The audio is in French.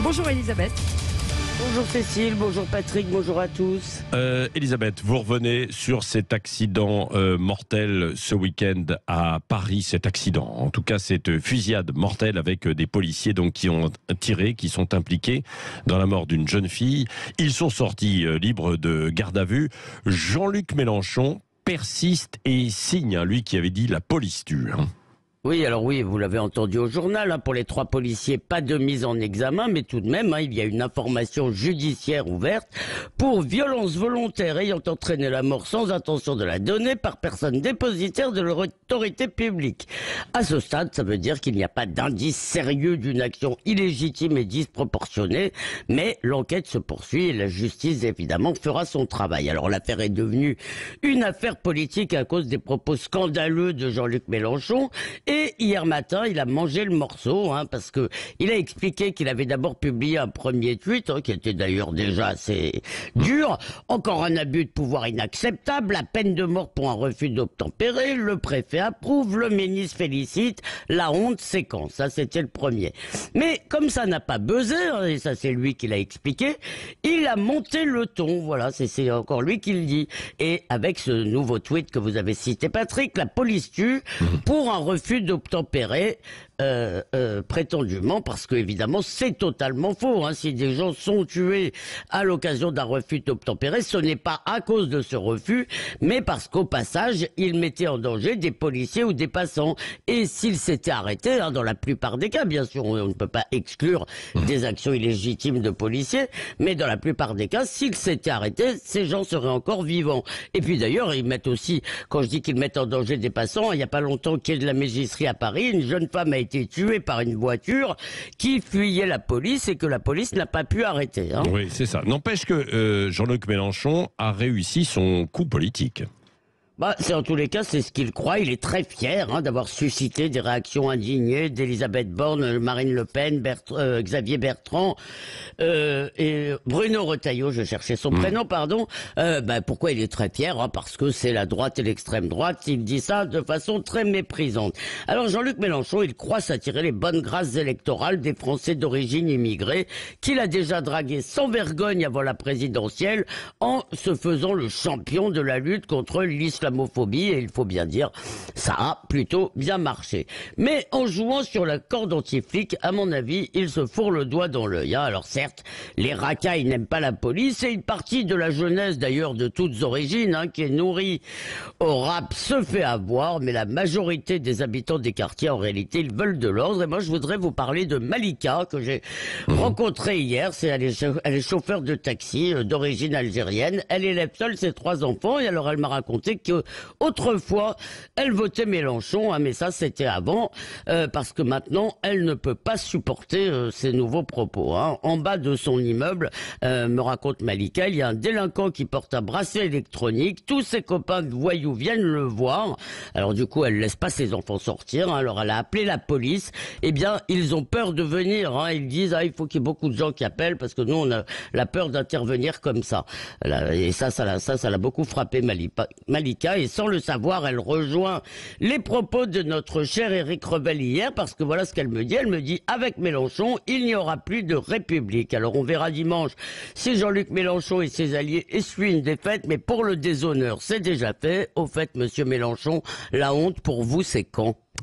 Bonjour Elisabeth. Bonjour Cécile, bonjour Patrick, bonjour à tous. Elisabeth, vous revenez sur cet accident mortel ce week-end à Paris, cet accident, en tout cas cette fusillade mortelle avec des policiers donc, qui ont tiré, qui sont impliqués dans la mort d'une jeune fille. Ils sont sortis libres de garde à vue. Jean-Luc Mélenchon persiste et signe, lui qui avait dit la police tue. Oui, alors oui, vous l'avez entendu au journal, pour les 3 policiers, pas de mise en examen, mais tout de même, il y a une information judiciaire ouverte pour violence volontaire ayant entraîné la mort sans intention de la donner par personne dépositaire de leur autorité publique. À ce stade, ça veut dire qu'il n'y a pas d'indice sérieux d'une action illégitime et disproportionnée, mais l'enquête se poursuit et la justice, évidemment, fera son travail. Alors l'affaire est devenue une affaire politique à cause des propos scandaleux de Jean-Luc Mélenchon. Et hier matin, il a mangé le morceau, parce que il a expliqué qu'il avait d'abord publié un premier tweet, qui était d'ailleurs déjà assez dur. Encore un abus de pouvoir inacceptable, la peine de mort pour un refus d'obtempérer, le préfet approuve, le ministre félicite, la honte c'est quand. Ça, c'était le premier. Mais comme ça n'a pas buzzé, et ça c'est lui qui l'a expliqué, il a monté le ton, voilà, c'est encore lui qui le dit. Et avec ce nouveau tweet que vous avez cité, Patrick, la police tue pour un refus d'obtempérer, prétendument, parce que évidemment c'est totalement faux. Si des gens sont tués à l'occasion d'un refus d'obtempérer, ce n'est pas à cause de ce refus, mais parce qu'au passage, ils mettaient en danger des policiers ou des passants. Et s'ils s'étaient arrêtés, dans la plupart des cas, bien sûr, on ne peut pas exclure des actions illégitimes de policiers, mais dans la plupart des cas, s'ils s'étaient arrêtés, ces gens seraient encore vivants. Et puis d'ailleurs, ils mettent aussi, quand je dis qu'ils mettent en danger des passants, il n'y a pas longtemps qu'il y ait de la mégisserie à Paris, une jeune femme a été tuée par une voiture qui fuyait la police et que la police n'a pas pu arrêter. Oui, c'est ça. N'empêche que Jean-Luc Mélenchon a réussi son coup politique. C'est en tous les cas, c'est ce qu'il croit. Il est très fier d'avoir suscité des réactions indignées d'Elisabeth Borne, Marine Le Pen, Xavier Bertrand et Bruno Retailleau, je cherchais son prénom, pardon. Pourquoi il est très fier Parce que c'est la droite et l'extrême droite. Il dit ça de façon très méprisante. Alors Jean-Luc Mélenchon, il croit s'attirer les bonnes grâces électorales des Français d'origine immigrée qu'il a déjà dragués sans vergogne avant la présidentielle en se faisant le champion de la lutte contre l'islamophobie, et il faut bien dire, ça a plutôt bien marché. Mais en jouant sur la corde anti-flic, à mon avis, il se fourre le doigt dans l'œil. Alors certes, les racailles n'aiment pas la police, et une partie de la jeunesse, d'ailleurs de toutes origines, qui est nourrie au rap, se fait avoir, mais la majorité des habitants des quartiers, en réalité, ils veulent de l'ordre. Et moi, je voudrais vous parler de Malika, que j'ai rencontrée hier. Elle est chauffeur de taxi d'origine algérienne. Elle élève seule ses 3 enfants, et alors elle m'a raconté que autrefois, elle votait Mélenchon, mais ça c'était avant, parce que maintenant, elle ne peut pas supporter ces nouveaux propos. En bas de son immeuble, me raconte Malika, il y a un délinquant qui porte un bracelet électronique, tous ses copains de voyous viennent le voir, alors du coup, elle laisse pas ses enfants sortir, alors elle a appelé la police, ils ont peur de venir, ils disent, il faut qu'il y ait beaucoup de gens qui appellent, parce que nous, on a la peur d'intervenir comme ça. Et ça l'a beaucoup frappé Malika, et sans le savoir, elle rejoint les propos de notre cher Éric Revel hier, parce que voilà ce qu'elle me dit. Elle me dit, avec Mélenchon, il n'y aura plus de République. Alors on verra dimanche si Jean-Luc Mélenchon et ses alliés essuient une défaite, mais pour le déshonneur, c'est déjà fait. Au fait, monsieur Mélenchon, la honte pour vous, c'est quand ?